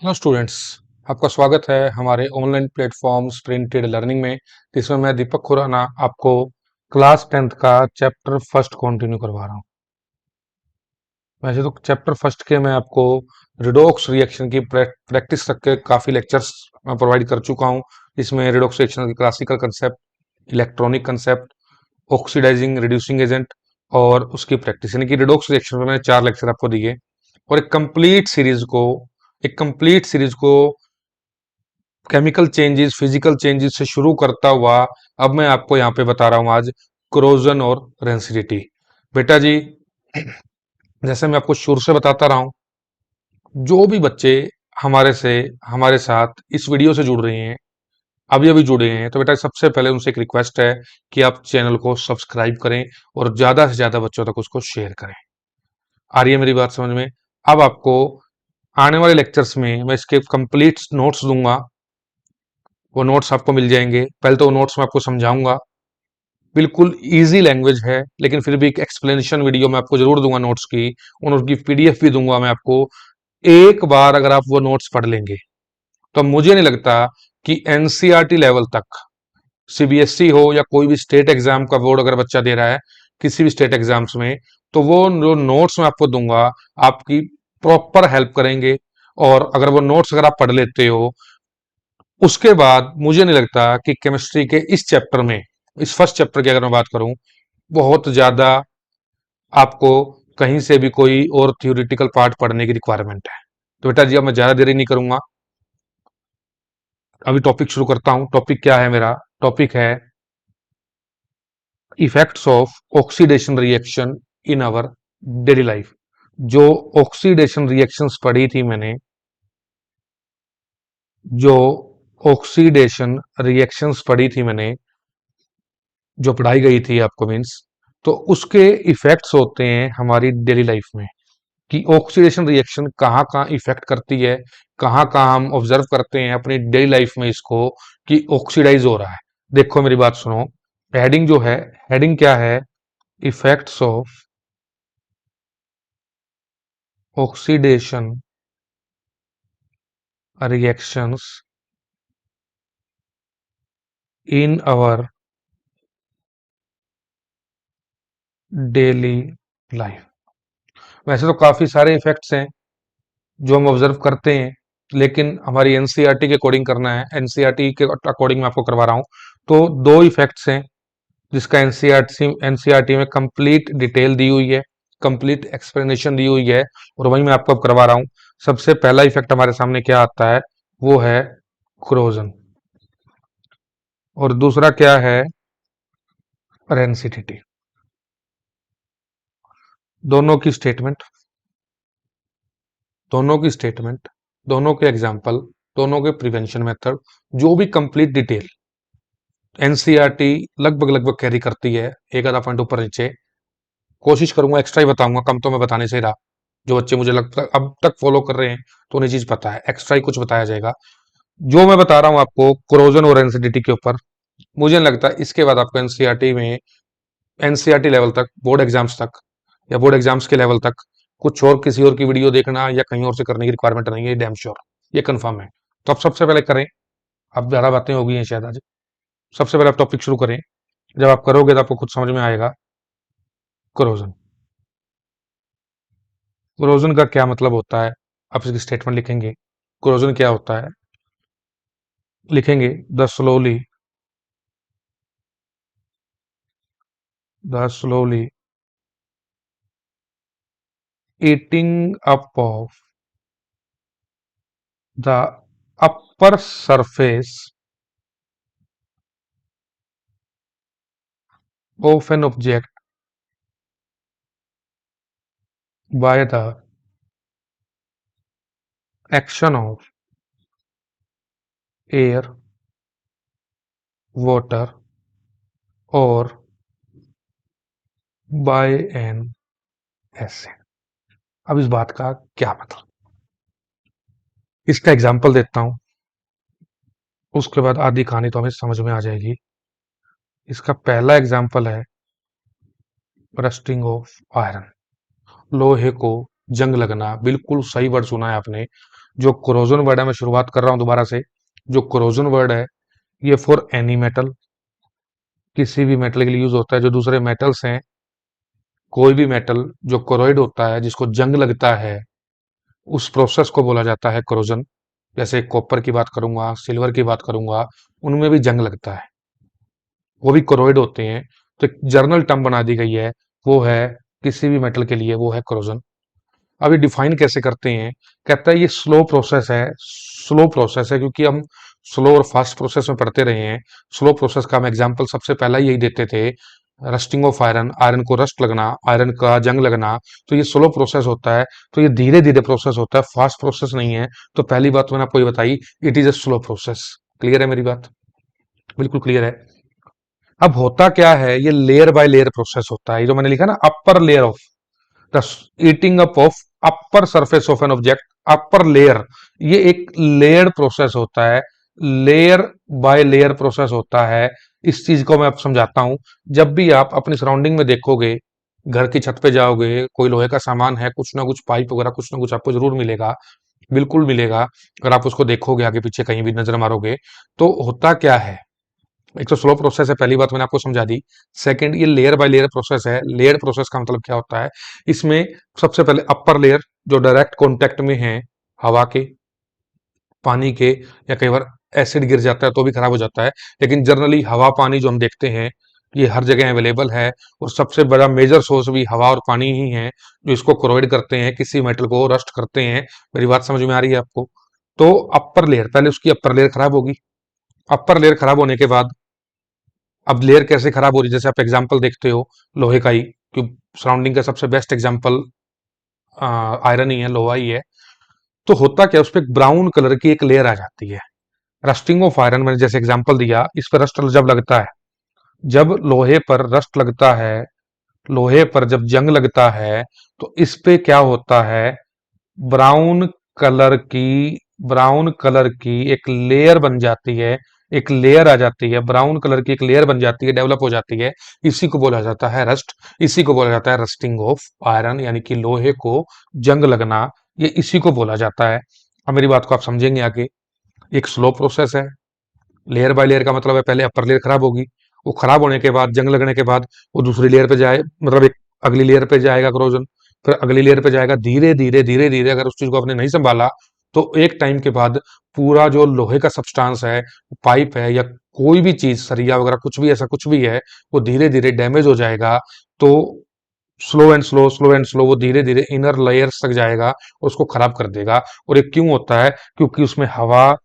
Hello students. आपका स्वागत है हमारे ऑनलाइन प्लेटफॉर्म स्प्रिंटेड लर्निंग में, जिसमें मैं दीपक खुराना आपको क्लास 10th का चैप्टर फर्स्ट कंटिन्यू करवा रहा हूँ। वैसे तो चैप्टर फर्स्ट के मैं आपको रिडॉक्स रिएक्शन की प्रैक्टिस रख के काफ़ी लेक्चर्स मैं प्रोवाइड कर चुका हूँ, जिसमें रिडॉक्स रिएक्शन की classical concept, electronic concept, oxidising reducing agent और उसकी प्रैक्टिस, यानी कि रिडॉक्स रिएक्शन में मैंने 4 लेक्चर आपको दिए और एक कंप्लीट सीरीज को केमिकल चेंजेस, फिजिकल चेंजेस से शुरू करता हुआ अब मैं आपको यहाँ पे बता रहा हूँ आज क्रोजन और रेंसिडिटी। बेटा जी, जैसे मैं आपको शुरू से बताता रहा हूँ, जो भी बच्चे हमारे से हमारे साथ इस वीडियो से जुड़ रहे हैं, अभी अभी जुड़े हैं, तो बेटा सबसे पहले उनसे एक रिक्वेस्ट है कि आप चैनल को सब्सक्राइब करें और ज्यादा से ज्यादा बच्चों तक उसको शेयर करें। आ रही है मेरी बात समझ में? अब आपको आने वाले लेक्चर्स में मैं इसके कंप्लीट नोट्स दूंगा। वो नोट्स आपको मिल जाएंगे। पहले तो वो नोट्स मैं आपको समझाऊंगा, बिल्कुल इजी लैंग्वेज है, लेकिन फिर भी एक एक्सप्लेनेशन वीडियो मैं आपको जरूर दूंगा नोट्स की, और उनकी पीडीएफ भी दूंगा मैं आपको। एक बार अगर आप वो नोट्स पढ़ लेंगे तो मुझे नहीं लगता कि एनसीईआरटी लेवल तक, सीबीएसई हो या कोई भी स्टेट एग्जाम का बोर्ड अगर बच्चा दे रहा है किसी भी स्टेट एग्जाम्स में, तो वो जो नोट्स मैं आपको दूंगा आपकी प्रॉपर हेल्प करेंगे। और अगर वो नोट्स अगर आप पढ़ लेते हो, उसके बाद मुझे नहीं लगता कि केमिस्ट्री के इस चैप्टर में, इस फर्स्ट चैप्टर की अगर मैं बात करूं, बहुत ज्यादा आपको कहीं से भी कोई और थ्योरेटिकल पार्ट पढ़ने की रिक्वायरमेंट है। तो बेटा जी, अब मैं ज्यादा देरी नहीं करूंगा, अभी टॉपिक शुरू करता हूं। टॉपिक क्या है मेरा? टॉपिक है effects of oxidation reaction in our daily life. जो ऑक्सीडेशन रिएक्शंस पढ़ी थी मैंने, जो ऑक्सीडेशन रिएक्शंस पढ़ी थी मैंने, जो पढ़ाई गई थी आपको मीन्स, तो उसके इफेक्ट्स होते हैं हमारी डेली लाइफ में, कि ऑक्सीडेशन रिएक्शन कहाँ कहाँ इफेक्ट करती है, कहाँ कहाँ हम ऑब्जर्व करते हैं अपनी डेली लाइफ में इसको, कि ऑक्सीडाइज हो रहा है। देखो मेरी बात सुनो, हेडिंग जो है, हेडिंग क्या है? Effects of oxidation reactions in our daily life. वैसे तो काफी सारे इफेक्ट्स हैं जो हम ऑब्जर्व करते हैं, लेकिन हमारी एनसीईआरटी के अकॉर्डिंग करना है, एनसीईआरटी के अकॉर्डिंग मैं आपको करवा रहा हूं। तो दो इफेक्ट्स हैं जिसका एनसीईआरटी में कंप्लीट डिटेल दी हुई है, कंप्लीट एक्सप्लेनेशन दी हुई है, और वही मैं आपको अब करवा रहा हूं। सबसे पहला इफेक्ट हमारे सामने क्या आता है? वो है क्रोजन, और दूसरा क्या है? रेंसिडिटी। दोनों की स्टेटमेंट, दोनों की स्टेटमेंट, दोनों के एग्जाम्पल, दोनों के प्रिवेंशन मेथड, जो भी कंप्लीट डिटेल एनसीईआरटी लगभग लगभग कैरी करती है, एक आधा पॉइंट ऊपर नीचे। कोशिश करूंगा एक्स्ट्रा ही बताऊंगा, कम तो मैं बताने से ही रहा। जो बच्चे मुझे लगता है अब तक फॉलो कर रहे हैं तो उन्हें चीज पता है, एक्स्ट्रा ही कुछ बताया जाएगा। जो मैं बता रहा हूं आपको क्रोजन और एनसीडिटी के ऊपर, मुझे नहीं लगता इसके बाद आपको एनसीईआरटी में, एनसीईआरटी लेवल तक, बोर्ड एग्जाम्स तक या बोर्ड एग्जाम्स के लेवल तक कुछ और किसी और की वीडियो देखना या कहीं और से करने की रिक्वायरमेंट नहीं है, डैम श्योर, ये कंफर्म है। तो अब सबसे पहले करें, अब ज्यादा बातें हो गई हैं शायद आज, सबसे पहले आप टॉपिक शुरू करें। जब आप करोगे तो आपको खुद समझ में आएगा। क्रोजन, क्रोजन का क्या मतलब होता है? आप इसकी स्टेटमेंट लिखेंगे, क्रोजन क्या होता है, लिखेंगे the slowly eating up of the upper surface of an object by the action of air, water or by an acid। अब इस बात का क्या मतलब, इसका एग्जाम्पल देता हूं, उसके बाद आधी कहानी तो हमें समझ में आ जाएगी। इसका पहला एग्जाम्पल है रस्टिंग ऑफ आयरन, लोहे को जंग लगना। बिल्कुल सही वर्ड सुना है आपने, जो कोरोजन वर्ड है, मैं शुरुआत कर रहा हूं दोबारा से। जो कोरोजन वर्ड है ये फॉर एनी मेटल, किसी भी मेटल के लिए यूज होता है। जो दूसरे मेटल्स हैं, कोई भी मेटल जो कोरोइड होता है, जिसको जंग लगता है, उस प्रोसेस को बोला जाता है कोरोजन। जैसे कॉपर की बात करूंगा, सिल्वर की बात करूंगा, उनमें भी जंग लगता है, वो भी कोरोइड होते हैं। तो एक जर्नल टर्म बना दी गई है, वो है किसी भी मेटल के लिए, वो है कोरोजन। अब ये डिफाइन कैसे करते हैं? कहता है ये स्लो प्रोसेस है। स्लो प्रोसेस है क्योंकि हम स्लो और फास्ट प्रोसेस में पढ़ते रहे हैं। स्लो प्रोसेस का हम एग्जांपल सबसे पहला यही देते थे, रस्टिंग ऑफ आयरन, आयरन को रस्ट लगना, आयरन का जंग लगना। तो ये स्लो प्रोसेस होता है, तो ये धीरे धीरे प्रोसेस होता है, फास्ट प्रोसेस नहीं है। तो पहली बात मैंने आपको ये बताई, it is a slow process. Clear है मेरी बात? बिल्कुल क्लियर है। अब होता क्या है, ये लेयर बाय लेयर प्रोसेस होता है। ये जो मैंने लिखा ना, upper layer of the eating up of upper surface of an object, upper layer, ये एक लेयर प्रोसेस होता है, लेयर बाय लेयर प्रोसेस होता है। इस चीज को मैं अब समझाता हूं। जब भी आप अपनी सराउंडिंग में देखोगे, घर की छत पे जाओगे, कोई लोहे का सामान है, कुछ ना कुछ पाइप वगैरह कुछ ना कुछ आपको जरूर मिलेगा, बिल्कुल मिलेगा। अगर आप उसको देखोगे, आगे पीछे कहीं भी नजर मारोगे, तो होता क्या है, एक तो स्लो प्रोसेस है, पहली बात मैंने आपको समझा दी। सेकंड, ये लेयर बाय लेयर प्रोसेस है। लेयर प्रोसेस का मतलब क्या होता है? इसमें सबसे पहले अपर लेयर जो डायरेक्ट कांटेक्ट में है हवा के, पानी के, या कई बार एसिड गिर जाता है तो भी खराब हो जाता है। लेकिन जनरली हवा पानी जो हम देखते हैं, ये हर जगह अवेलेबल है, और सबसे बड़ा मेजर सोर्स भी हवा और पानी ही है, जो इसको क्रोवाइड करते हैं, किसी मेटल को रस्ट करते हैं। मेरी बात समझ में आ रही है आपको? तो अपर लेयर, पहले उसकी अपर लेयर खराब होगी। अपर लेयर खराब होने के बाद, अब लेयर कैसे खराब हो रही है, जैसे आप एग्जांपल देखते हो लोहे का ही, क्योंकि सराउंडिंग का सबसे बेस्ट एग्जांपल आयरन ही है, लोहा ही है। तो होता क्या, उस पर ब्राउन कलर की एक लेयर आ जाती है। रस्टिंग ऑफ आयरन, मैंने जैसे एग्जांपल दिया, इस पर रस्ट जब लगता है, जब लोहे पर रस्ट लगता है, लोहे पर जब जंग लगता है, तो इस पे क्या होता है, ब्राउन कलर की ब्राउन कलर की एक लेयर बन जाती है। एक लेयर आ जाती है, ब्राउन कलर की एक लेयर बन जाती है, डेवलप हो जाती है। इसी को बोला जाता है रस्ट। इसी को बोला जाता है रस्टिंग ऑफ आयरन, यानी कि लोहे को जंग लगना। ये इसी को बोला जाता है। अब मेरी बात को आप समझेंगे आगे। एक स्लो प्रोसेस है, लेयर बाय लेयर का मतलब है पहले अपर लेयर खराब होगी, वो खराब होने के बाद, जंग लगने के बाद, वो दूसरी लेयर पे जाए, मतलब एक अगली लेयर पे जाएगा क्रोजन, फिर अगली लेयर पे जाएगा। धीरे धीरे धीरे धीरे अगर उस चीज को आपने नहीं संभाला, तो एक टाइम के बाद पूरा जो लोहे का सब्सटेंस है, पाइप है, या कोई भी चीज, सरिया वगैरह कुछ भी, ऐसा कुछ भी है, वो धीरे धीरे डैमेज हो जाएगा। तो स्लो एंड स्लो वो धीरे धीरे इनर लेयर्स तक जाएगा और उसको खराब कर देगा। और ये क्यों होता है? क्योंकि उसमें हवा,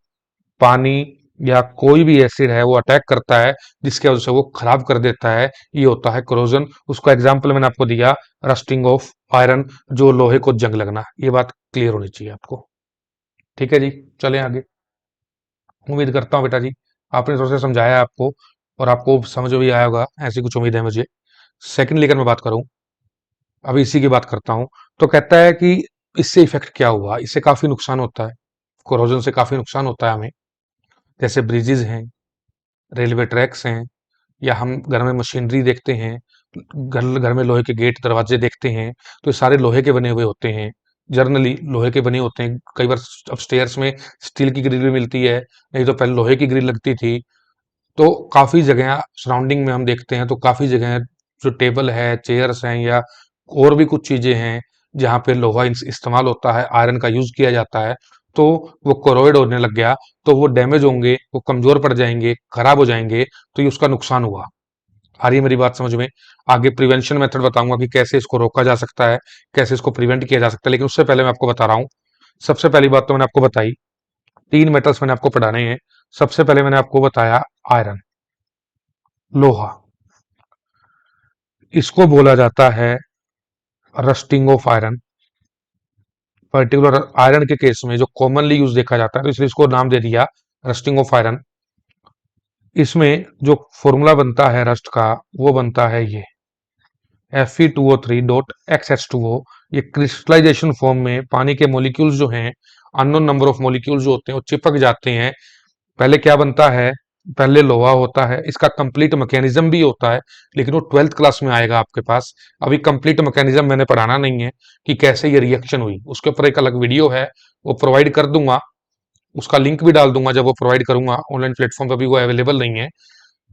पानी, या कोई भी एसिड है, वो अटैक करता है, जिसकी वजह से वो खराब कर देता है। ये होता है कोरोजन। उसका एग्जाम्पल मैंने आपको दिया, रस्टिंग ऑफ आयरन, जो लोहे को जंग लगना। ये बात क्लियर होनी चाहिए आपको। ठीक है जी, चलें आगे। उम्मीद करता हूँ बेटा जी, आपने थोड़ा सा समझाया आपको, और आपको समझ में भी आया होगा, ऐसी कुछ उम्मीद है मुझे। सेकंड लेकर मैं बात करूं, अभी इसी की बात करता हूं। तो कहता है कि इससे इफेक्ट क्या हुआ, इससे काफी नुकसान होता है, कोरोजन से काफी नुकसान होता है हमें। जैसे ब्रिजेस हैं, रेलवे ट्रैक्स हैं, या हम घर में मशीनरी देखते हैं, घर घर में लोहे के गेट दरवाजे देखते हैं, तो ये सारे लोहे के बने हुए होते हैं। जर्नली लोहे के बने होते हैं। कई बार अब स्टेयर्स में स्टील की ग्रिल भी मिलती है, नहीं तो पहले लोहे की ग्रिल लगती थी। तो काफी जगह सराउंडिंग में हम देखते हैं, तो काफी जगह जो टेबल है, चेयर्स हैं, या और भी कुछ चीजें हैं, जहाँ पे लोहा इस्तेमाल होता है, आयरन का यूज किया जाता है, तो वो कोरोइड होने लग गया, तो वो डैमेज होंगे, वो कमजोर पड़ जाएंगे, खराब हो जाएंगे। तो ये उसका नुकसान हुआ। आ रही है मेरी बात समझ में? आगे प्रिवेंशन मेथड बताऊंगा कि कैसे इसको रोका जा सकता है, कैसे इसको प्रिवेंट किया जा सकता है। लेकिन उससे पहले मैं आपको बता रहा हूँ, सबसे पहली बात तो मैंने आपको बताई, तीन मेटल्स मैंने आपको पढ़ाने हैं। सबसे पहले मैंने आपको बताया आयरन, लोहा, इसको बोला जाता है rusting of iron. Particular iron के केस में जो कॉमनली यूज देखा जाता है, तो इसलिए इसको नाम दे दिया रस्टिंग ऑफ आयरन। इसमें जो फॉर्मूला बनता है रस्ट का, वो बनता है ये Fe2O3.XH2O। ये क्रिस्टलाइजेशन फॉर्म में पानी के मॉलिक्यूल्स जो हैं, अननोन नंबर ऑफ मॉलिक्यूल्स जो होते हैं, वो चिपक जाते हैं। पहले क्या बनता है, पहले लोहा होता है, इसका कंप्लीट मैकेनिज्म भी होता है, लेकिन वो 12th क्लास में आएगा आपके पास। अभी कंप्लीट मैकेनिज्म मैंने पढ़ाना नहीं है कि कैसे ये रिएक्शन हुई, उसके ऊपर एक अलग वीडियो है, वो प्रोवाइड कर दूंगा, उसका लिंक भी डाल दूंगा जब वो प्रोवाइड करूंगा। ऑनलाइन प्लेटफॉर्म पर भी वो अवेलेबल नहीं है,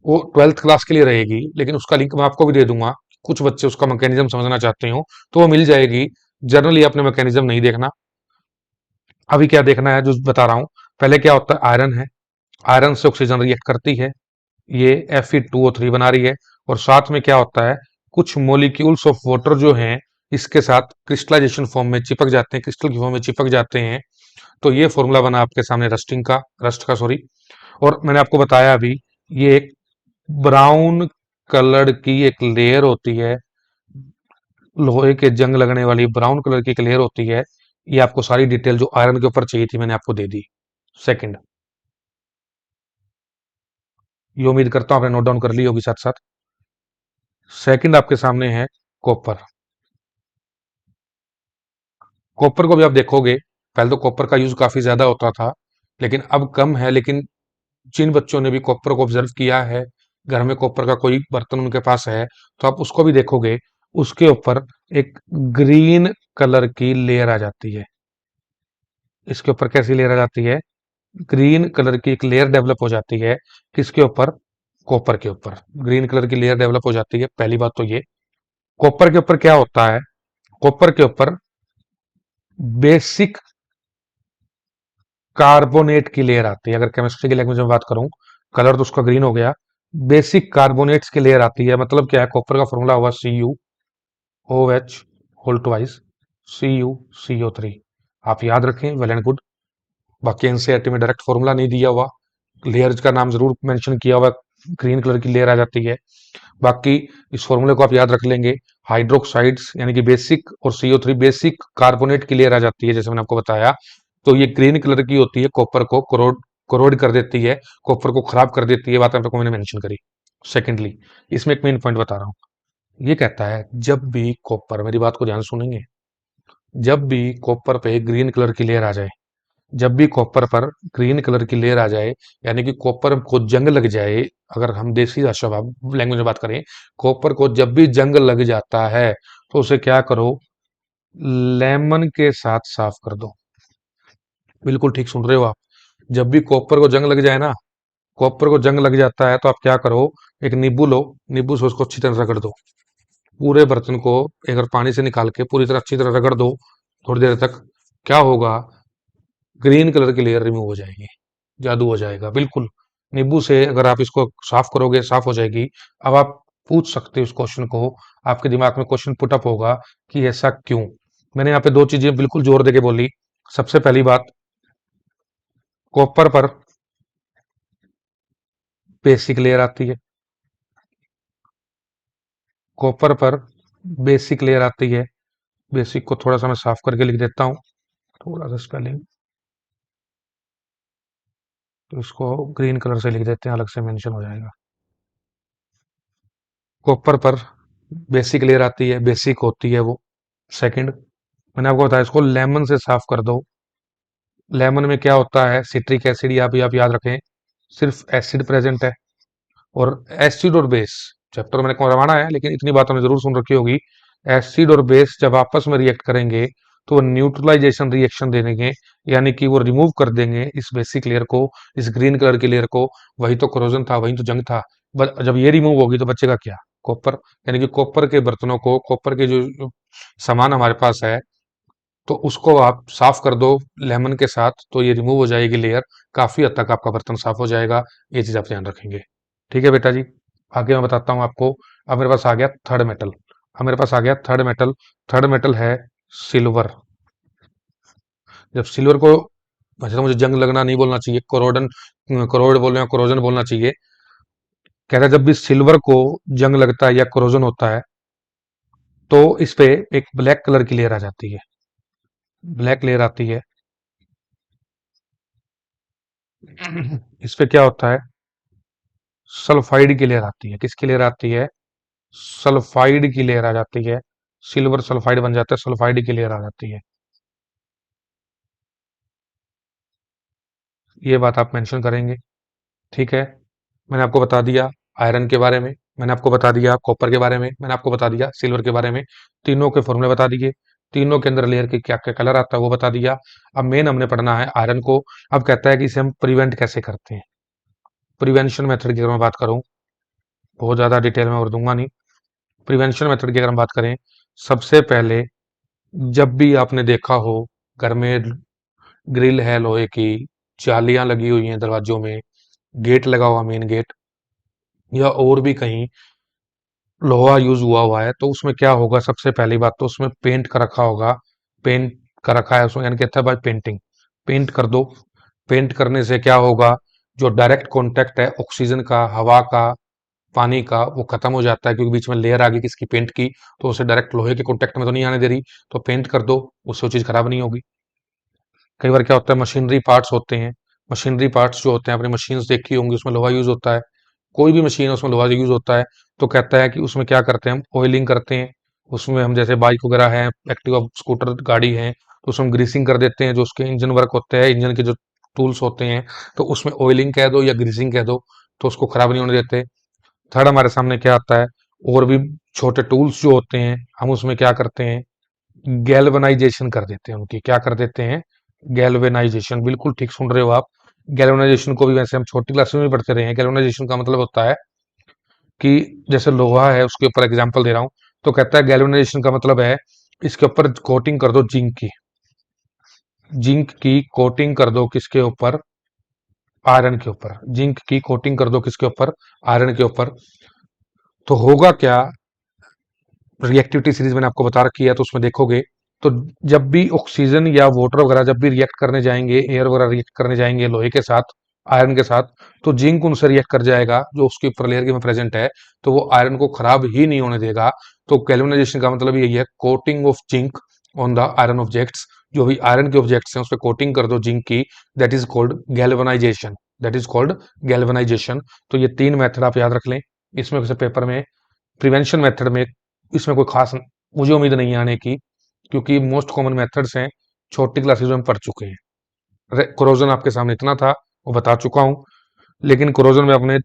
वो 12th क्लास के लिए रहेगी, लेकिन उसका लिंक मैं आपको भी दे दूंगा। कुछ बच्चे उसका मैकेनिज्म समझना चाहते हो तो वो मिल जाएगी। जनरली अपने मैकेनिज्म नहीं देखना। अभी क्या देखना है जो बता रहा हूं। पहले क्या होता है, आयरन है, आयरन से ऑक्सीजन रिएक्ट करती है, ये Fe2O3 बना रही है, और साथ में क्या होता है, कुछ मोलिक्यूल्स ऑफ वाटर जो हैं इसके साथ क्रिस्टलाइजेशन फॉर्म में चिपक जाते हैं, क्रिस्टल की फॉर्म में चिपक जाते हैं। तो ये फॉर्मूला बना आपके सामने रस्टिंग का, रस्ट का सॉरी। और मैंने आपको बताया अभी, ये एक ब्राउन कलर की एक लेयर होती है, लोहे के जंग लगने वाली ब्राउन कलर की एक लेयर होती है। ये आपको सारी डिटेल जो आयरन के ऊपर चाहिए थी मैंने आपको दे दी। सेकंड, ये उम्मीद करता हूं आपने नोट डाउन कर ली होगी साथ साथ। सेकंड आपके सामने है कॉपर। कॉपर को भी आप देखोगे, पहले तो कॉपर का यूज काफी ज्यादा होता था, लेकिन अब कम है। लेकिन जिन बच्चों ने भी कॉपर को ऑब्जर्व किया है, घर में कॉपर का कोई बर्तन उनके पास है, तो आप उसको भी देखोगे, उसके ऊपर एक ग्रीन कलर की लेयर आ जाती है। इसके ऊपर कैसी लेयर आ जाती है, ग्रीन कलर की एक लेयर डेवलप हो जाती है। किसके ऊपर, कॉपर के ऊपर ग्रीन कलर की लेयर डेवलप हो जाती है। पहली बात तो ये, कॉपर के ऊपर क्या होता है, कॉपर के ऊपर बेसिक कार्बोनेट की लेयर आती है। अगर केमिस्ट्री की लैंग्वेज में बात करूं, कलर तो उसका ग्रीन हो गया, बेसिक कार्बोनेट्स की लेयर आती है। मतलब क्या है, कॉपर का फॉर्मूला हुआ CuOH होल ट्वाइस CuCO3। आप याद रखें, वेल एंड गुड। बाकी एनसीईआरटी में डायरेक्ट फॉर्मूला नहीं दिया हुआ, लेयर्स का नाम जरूर मेंशन किया हुआ, ग्रीन कलर की लेयर आ जाती है। बाकी इस फॉर्मूले को आप याद रख लेंगे, हाइड्रोक्साइड्स यानी कि बेसिक और CO3 बेसिक कार्बोनेट की लेयर आ जाती है, जैसे मैंने आपको बताया। तो ये ग्रीन कलर की होती है, कॉपर को कोरोड कर देती है, कॉपर को खराब कर देती है, बात आपको मैंने मेंशन करी। सेकेंडली, इसमें एक मेन पॉइंट बता रहा हूं, ये कहता है जब भी कॉपर, मेरी बात को ध्यान से सुनेंगे, जब भी कॉपर पे ग्रीन कलर की लेयर आ जाए, जब भी कॉपर पर ग्रीन कलर की लेयर आ जाए, यानी कि कॉपर को जंग लग जाए, अगर हम देसी भाषा लैंग्वेज में बात करें, कॉपर को जब भी जंग लग जाता है, तो उसे क्या करो, लेमन के साथ साफ कर दो। बिल्कुल ठीक सुन रहे हो आप। जब भी कॉपर को जंग लग जाए ना, कॉपर को जंग लग जाता है, तो आप क्या करो, एक नींबू लो, नींबू से उसको अच्छी तरह रगड़ दो। पूरे बर्तन को एक बार पानी से निकाल के पूरी तरह अच्छी तरह रगड़ दो, थोड़ी देर तक। क्या होगा, ग्रीन कलर की लेयर रिमूव हो जाएगी, जादू हो जाएगा बिल्कुल। नींबू से अगर आप इसको साफ करोगे, साफ हो जाएगी। अब आप पूछ सकते हो इस क्वेश्चन को, आपके दिमाग में क्वेश्चन पुटअप होगा कि ऐसा क्यों। मैंने यहाँ पे दो चीजें बिल्कुल जोर देके बोली। सबसे पहली बात, कॉपर पर बेसिक लेयर आती है, कॉपर पर बेसिक लेयर आती है। बेसिक को थोड़ा सा मैं साफ करके लिख देता हूँ, थोड़ा सा स्पेलिंग, तो इसको ग्रीन कलर से लिख देते हैं, अलग से मेंशन हो जाएगा। कॉपर पर बेसिक लेयर आती है, बेसिक होती है वो। सेकंड, मैंने आपको बताया इसको लेमन से साफ कर दो। लेमन में क्या होता है, सिट्रिक एसिड, या भी आप याद रखें, सिर्फ एसिड प्रेजेंट है। और एसिड और बेस, चैप्टर मैंने करवाना है, लेकिन इतनी बात हमने जरूर सुन रखी होगी, एसिड और बेस जब आपस में रिएक्ट करेंगे, तो वो न्यूट्रलाइजेशन रिएक्शन दे देंगे, यानी कि वो रिमूव कर देंगे इस बेसिक लेयर को, इस ग्रीन कलर की लेयर को। वही तो क्रोजन था, वही तो जंग था। जब ये रिमूव होगी तो बचेगा क्या, कॉपर। यानी कि कॉपर के बर्तनों को, कॉपर के जो सामान हमारे पास है, तो उसको आप साफ कर दो लेमन के साथ, तो ये रिमूव हो जाएगी लेयर। काफी हद तक आपका बर्तन साफ हो जाएगा। ये चीज आप ध्यान रखेंगे। ठीक है बेटा जी, आगे मैं बताता हूँ आपको। अब मेरे पास आ गया थर्ड मेटल। अब मेरे पास आ गया थर्ड मेटल। थर्ड मेटल है सिल्वर। जब सिल्वर को, वैसे तो मुझे जंग लगना नहीं बोलना चाहिए, कोरोडन, कोरोड बोलना या कोरोजन बोलना चाहिए। कह रहा है जब भी सिल्वर को जंग लगता है या कोरोजन होता है, तो इस पे एक ब्लैक कलर की लेयर आ जाती है, ब्लैक लेयर आती है। इस पे क्या होता है, सल्फाइड की लेयर आती है। किसकी लेयर आती है, सल्फाइड की लेयर आ जाती है। सिल्वर सल्फाइड बन जाता है, सल्फाइड की लेयर आ जाती है। ये बात आप मेंशन करेंगे, ठीक है। मैंने आपको बता दिया आयरन के बारे में, मैंने आपको बता दिया कॉपर के बारे में, मैंने आपको बता दिया सिल्वर के बारे में। तीनों के फॉर्मूले बता दिए, तीनों के अंदर लेयर के क्या क्या कलर आता है वो बता दिया। अब मेन हमने पढ़ना है आयरन को। अब कहता है कि इसे हम प्रिवेंट कैसे करते हैं। प्रिवेंशन मेथड की अगर मैं बात करूं, बहुत ज्यादा डिटेल में और दूंगा नहीं। प्रिवेंशन मेथड की अगर हम बात करें, सबसे पहले जब भी आपने देखा हो घर में ग्रिल है लोहे की, जालियां लगी हुई हैं दरवाजों में, गेट लगा हुआ मेन गेट, या और भी कहीं लोहा यूज हुआ हुआ है, तो उसमें क्या होगा, सबसे पहली बात तो उसमें पेंट का रखा होगा। पेंट का रखा है उसमें, यानी कहता है भाई पेंटिंग, पेंट कर दो। पेंट करने से क्या होगा, जो डायरेक्ट कांटेक्ट है ऑक्सीजन का, हवा का, पानी का, वो खत्म हो जाता है, क्योंकि बीच में लेयर आ गई किसकी, पेंट की, तो उसे डायरेक्ट लोहे के कांटेक्ट में तो नहीं आने दे रही। तो पेंट कर दो, उससे वो चीज खराब नहीं होगी। कई बार क्या होता है, मशीनरी पार्ट्स होते हैं, मशीनरी पार्ट्स जो होते हैं, अपनी मशीन्स देखी होंगी, उसमें लोहा यूज होता है, कोई भी मशीन है उसमें लोहा यूज होता है। तो कहता है कि उसमें क्या करते हैं, हम ऑयलिंग करते हैं। उसमें हम जैसे बाइक वगैरह है, एक्टिवा स्कूटर गाड़ी है, तो उसमें हम ग्रीसिंग कर देते हैं, जो उसके इंजन वर्क होते हैं, इंजन के जो टूल्स होते हैं, तो उसमें ऑयलिंग कह दो या ग्रीसिंग कह दो, तो उसको खराब नहीं होने देते। थर्ड हमारे सामने क्या आता है, और भी छोटे टूल्स जो होते हैं, हम उसमें क्या करते हैं, गैल्वेनाइजेशन कर देते हैं उनकी, क्या कर देते हैं, गैल्वेनाइजेशन, बिल्कुल ठीक सुन रहे हो आप। गैल्वेनाइजेशन को भी वैसे हम छोटी क्लास में भी पढ़ते रहे हैं। गैल्वेनाइजेशन का मतलब होता है कि जैसे लोहा है उसके ऊपर एग्जांपल दे रहा हूं, तो कहता है गैल्वेनाइजेशन का मतलब है इसके ऊपर कोटिंग कर दो जिंक की, जिंक की कोटिंग कर दो किसके ऊपर, आयरन के ऊपर, जिंक की कोटिंग कर दो किसके ऊपर, आयरन के ऊपर। तो होगा क्या, रिएक्टिविटी सीरीज मैंने आपको बता रखी है, तो उसमें देखोगे तो जब भी ऑक्सीजन या वाटर वगैरह जब भी रिएक्ट करने जाएंगे, एयर वगैरह रिएक्ट करने जाएंगे लोहे के साथ, आयरन के साथ, तो जिंक उनसे रिएक्ट कर जाएगा जो उसके ऊपर लेयर के में प्रेजेंट है, तो वो आयरन को खराब ही नहीं होने देगा। तो गैल्वेनाइजेशन का मतलब यही है, coating of zinc on the iron objects, जो भी आयरन के ऑब्जेक्ट्स हैं उस पर कोटिंग कर दो जिंक की, that is called galvanisation, that is called galvanisation. तो ये तीन मेथड आप याद रख लें, इसमें से पेपर में प्रिवेंशन मेथड में इसमें कोई खास मुझे उम्मीद नहीं है आने की, क्योंकि मोस्ट कॉमन मेथड्स हैं, छोटी क्लासेज में हम पढ़ चुके हैं। कोरोजन आपके सामने इतना था वो बता चुका हूं, लेकिन कोरोजन में अपने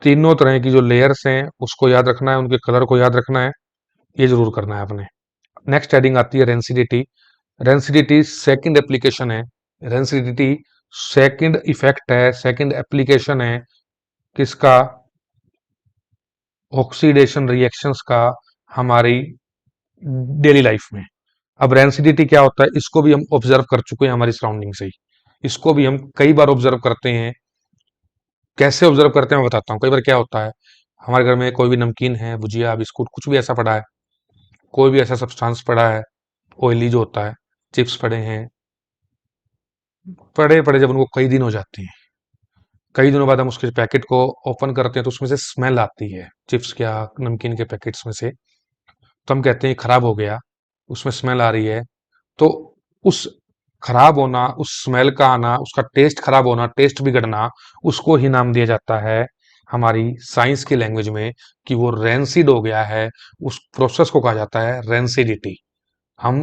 तीनों तरह की जो लेयर्स हैं उसको याद रखना है, उनके कलर को याद रखना है, ये जरूर करना है आपने। नेक्स्ट हेडिंग आती है रेंसिडिटी। रेंसिडिटी सेकंड एप्लीकेशन है, रेंसिडिटी सेकंड इफेक्ट है, सेकंड एप्लीकेशन है किसका, ऑक्सीडेशन रिएक्शंस का, हमारी डेली लाइफ में। अब रेंसिडिटी क्या होता है, इसको भी हम ऑब्जर्व कर चुके हैं हमारी सराउंडिंग से ही, इसको भी हम कई बार ऑब्जर्व करते हैं। कैसे ऑब्जर्व करते हैं मैं बताता हूँ। कई बार क्या होता है, हमारे घर में कोई भी नमकीन है, भुजिया, बिस्कुट, कुछ भी ऐसा पड़ा है, कोई भी ऐसा सब्सटेंस पड़ा है, ऑयली जो होता है, चिप्स पड़े हैं, पड़े पड़े जब उनको कई दिन हो जाते हैं, कई दिनों बाद हम उसके पैकेट को ओपन करते हैं, तो उसमें से स्मेल आती है चिप्स क्या, नमकीन के पैकेट्स में से, तो हम कहते हैं खराब हो गया, उसमें स्मेल आ रही है। तो उस खराब होना, उस स्मेल का आना, उसका टेस्ट खराब होना, टेस्ट बिगड़ना, उसको ही नाम दिया जाता है हमारी साइंस की लैंग्वेज में कि वो रेंसिड हो गया है। उस प्रोसेस को कहा जाता है रेंसिडिटी। हम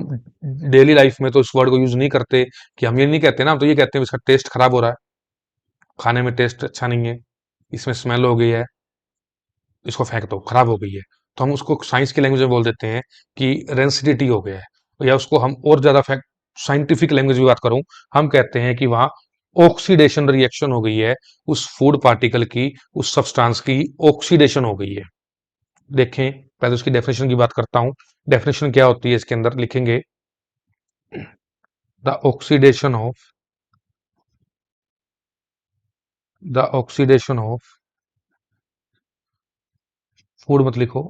डेली लाइफ में तो इस वर्ड को यूज नहीं करते, कि हम ये नहीं कहते ना, हम तो ये कहते हैं इसका टेस्ट खराब हो रहा है, खाने में टेस्ट अच्छा नहीं है, इसमें स्मेल हो गई है, इसको फेंक दो, खराब हो गई है। तो हम उसको साइंस की लैंग्वेज में बोल देते हैं कि रेंसिडिटी हो गया है, या उसको हम और ज्यादा साइंटिफिक लैंग्वेज में बात करूं, हम कहते हैं कि वहां ऑक्सीडेशन रिएक्शन हो गई है, उस फूड पार्टिकल की, उस सब्सटेंस की ऑक्सीडेशन हो गई है। देखें, पहले उसकी डेफिनेशन की बात करता हूं। डेफिनेशन क्या होती है, इसके अंदर लिखेंगे, the oxidation of, the oxidation of food मत लिखो,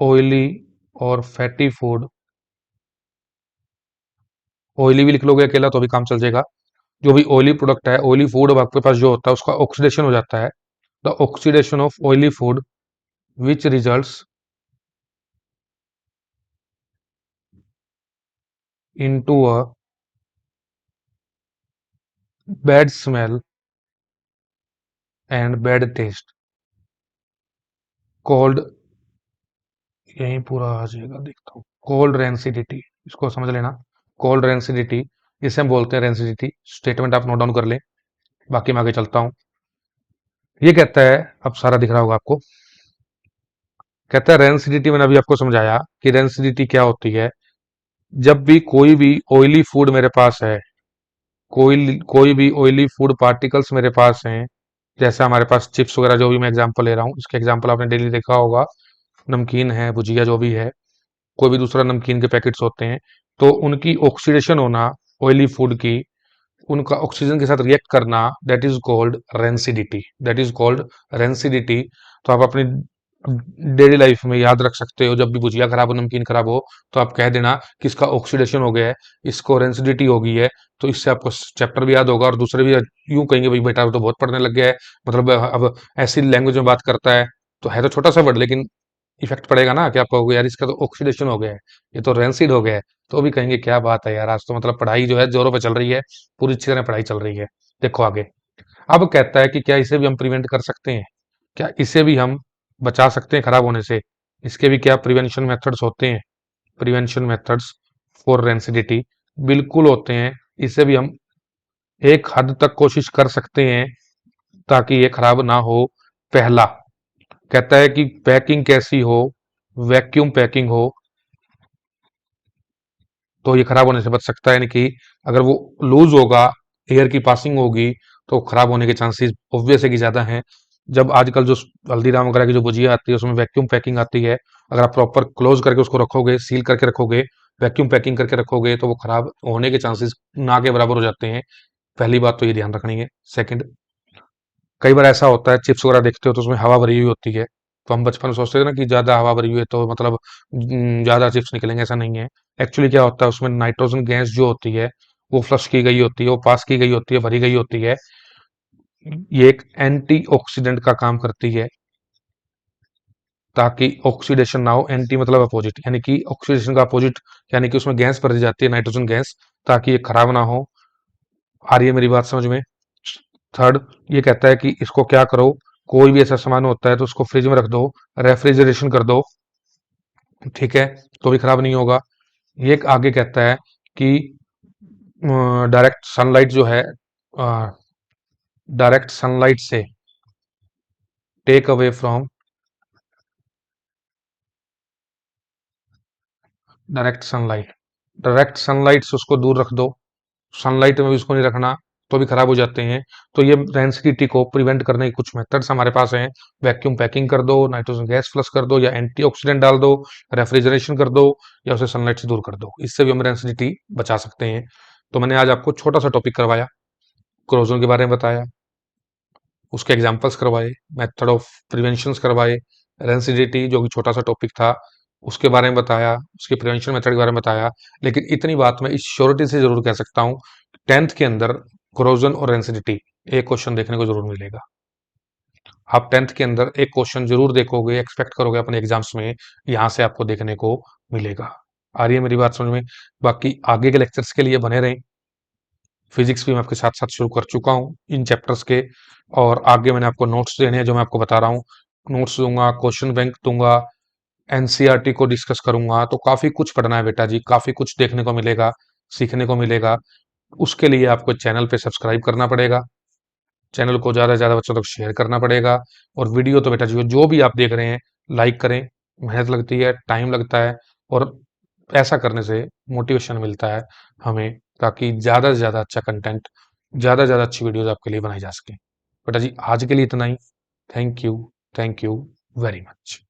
ऑयली और फैटी फूड, ऑयली भी लिख लोगे अकेला तो भी काम चल जाएगा। जो भी ऑयली प्रोडक्ट है, ऑयली फूड आपके पास जो होता है उसका ऑक्सीडेशन हो जाता है, the oxidation of oily food which results into a bad smell and bad taste called, यही पूरा आ जाएगा, देखता हूँ, कोल्ड रेंसिडिटी, इसको समझ लेना, कोल्ड रेंसिडिटी, इसे हम बोलते हैं रेंसिडिटी। स्टेटमेंट आप नोट डाउन कर लें, बाकी मैं आगे चलता हूँ। ये कहता है, अब सारा दिख रहा होगा आपको, कहता है रेंसिडिटी, मैंने अभी आपको समझाया कि रेंसिडिटी क्या होती है। जब भी कोई भी ऑयली फूड मेरे पास है, कोई कोई भी ऑयली फूड पार्टिकल्स मेरे पास हैं, जैसे हमारे पास चिप्स वगैरह, जो भी मैं एग्जांपल ले रहा हूँ, इसके एग्जांपल आपने डेली देखा होगा, नमकीन है, भुजिया जो भी है, कोई भी दूसरा नमकीन के पैकेट्स होते हैं, तो उनकी ऑक्सीडेशन होना, ऑयली फूड की, उनका ऑक्सीजन के साथ रिएक्ट करना, that is called rancidity, that is called rancidity. तो आप अपनी डेली लाइफ में याद रख सकते हो, जब भी भुजिया खराब हो, नमकीन खराब हो, तो आप कह देना कि इसका ऑक्सीडेशन हो गया है, इसको रेंसिडिटी हो गई है। तो इससे आपको चैप्टर भी याद होगा, और दूसरे भी यूं कहेंगे भाई बेटा वो तो बहुत पढ़ने लग गया है, मतलब अब ऐसी लैंग्वेज में बात करता है तो छोटा सा वर्ड, लेकिन इफेक्ट पड़ेगा ना कि आप कहोगे यार इसका तो ऑक्सीडेशन हो गया है, ये तो रेंसिड हो गया है। तो भी कहेंगे क्या बात है यार, आज तो मतलब पढ़ाई जो है जोरों पे चल रही है, पूरी अच्छी तरह पढ़ाई चल रही है। देखो आगे, अब कहता है कि क्या इसे भी हम प्रिवेंट कर सकते हैं, क्या इसे भी हम बचा सकते हैं खराब होने से, इसके भी क्या प्रिवेंशन मेथड्स होते हैं, प्रिवेंशन मेथड्स फॉर रेंसिडिटी, बिल्कुल होते हैं। इसे भी हम एक हद तक कोशिश कर सकते हैं ताकि ये खराब ना हो। पहला कहता है कि पैकिंग कैसी हो, वैक्यूम पैकिंग हो, तो ये खराब होने से बच सकता है। यानी कि अगर वो लूज होगा, एयर की पासिंग होगी, तो खराब होने के चांसेस ऑब्वियस है कि ज्यादा हैं। जब आजकल जो हल्दीराम वगैरह की जो भुजिया आती है उसमें वैक्यूम पैकिंग आती है, अगर आप प्रॉपर क्लोज करके उसको रखोगे, सील करके रखोगे, वैक्यूम पैकिंग करके रखोगे, तो वो खराब होने के चांसेस ना के बराबर हो जाते हैं। पहली बात तो ये ध्यान रखनी है। सेकंड, कई बार ऐसा होता है चिप्स वगैरह देखते हो तो उसमें हवा भरी हुई होती है, तो हम बचपन में सोचते थे ना कि ज्यादा हवा भरी हुई है तो मतलब ज्यादा चिप्स निकलेंगे, ऐसा नहीं है। एक्चुअली क्या होता है, उसमें नाइट्रोजन गैस जो होती है वो फ्लश की गई होती है, वो पास की गई होती है, भरी गई होती है। ये एक एंटीऑक्सीडेंट का काम करती है, ताकि ऑक्सीडेशन ना हो। एंटी मतलब अपोजिट, यानी कि ऑक्सीडेशन का अपोजिट, यानी कि उसमें गैस भरी जाती है, नाइट्रोजन गैस, ताकि ये खराब ना हो। आ रही है मेरी बात समझ में? थर्ड, ये कहता है कि इसको क्या करो, कोई भी ऐसा सामान होता है तो उसको फ्रिज में रख दो, रेफ्रिजरेशन कर दो, ठीक है, तो भी खराब नहीं होगा। ये एक आगे कहता है कि डायरेक्ट सनलाइट जो है, डायरेक्ट सनलाइट से take away from, direct sunlight, direct sunlight से उसको दूर रख दो, सनलाइट में भी उसको नहीं रखना, तो भी खराब हो जाते हैं। तो ये रेंसिडिटी को प्रिवेंट करने के कुछ मेथड्स हमारे पास हैं। वैक्यूम पैकिंग कर दो, नाइट्रोजन गैस फ्लश कर दो, या एंटीऑक्सीडेंट डाल दो, रेफ्रिजरेशन कर दो, या उसे सनलाइट से दूर कर दो, इससे भी हम रेंसिडिटी बचा सकते हैं। तो मैंने आज आपको छोटा सा टॉपिक करवाया, क्रोजन के बारे में बताया, उसके एग्जाम्पल्स करवाए, मेथड ऑफ प्रिवेंशन करवाए, रेंसिडिटी जो कि छोटा सा टॉपिक था उसके बारे में बताया, उसके प्रिवेंशन मेथड के बारे में बताया। लेकिन इतनी बात मैं इस श्योरिटी से जरूर कह सकता हूँ, 10th के अंदर क्रोजन और रेंसिडिटी एक क्वेश्चन देखने को जरूर मिलेगा। आप 10th के अंदर एक क्वेश्चन जरूर देखोगे, एक्सपेक्ट करोगे अपने एग्जाम्स में, यहाँ से आपको देखने को मिलेगा। आ रही है मेरी बात समझ में? बाकी आगे के लेक्चर्स के लिए बने रहें। फिजिक्स भी मैं आपके साथ साथ शुरू कर चुका हूँ इन चैप्टर्स के, और आगे मैंने आपको नोट्स देने हैं जो मैं आपको बता रहा हूँ, नोट्स दूंगा, क्वेश्चन बैंक दूंगा, एनसीईआरटी को डिस्कस करूंगा। तो काफी कुछ पढ़ना है बेटा जी, काफी कुछ देखने को मिलेगा, सीखने को मिलेगा। उसके लिए आपको चैनल पे सब्सक्राइब करना पड़ेगा, चैनल को ज्यादा से ज्यादा बच्चों तक शेयर करना पड़ेगा, और वीडियो तो बेटा जी जो भी आप देख रहे हैं लाइक करें। मेहनत लगती है, टाइम लगता है, और ऐसा करने से मोटिवेशन मिलता है हमें, ताकि ज्यादा से ज्यादा अच्छा कंटेंट, ज्यादा से ज्यादा अच्छी वीडियोस आपके लिए बनाई जा सके। बेटा जी आज के लिए इतना ही। Thank you, thank you very much.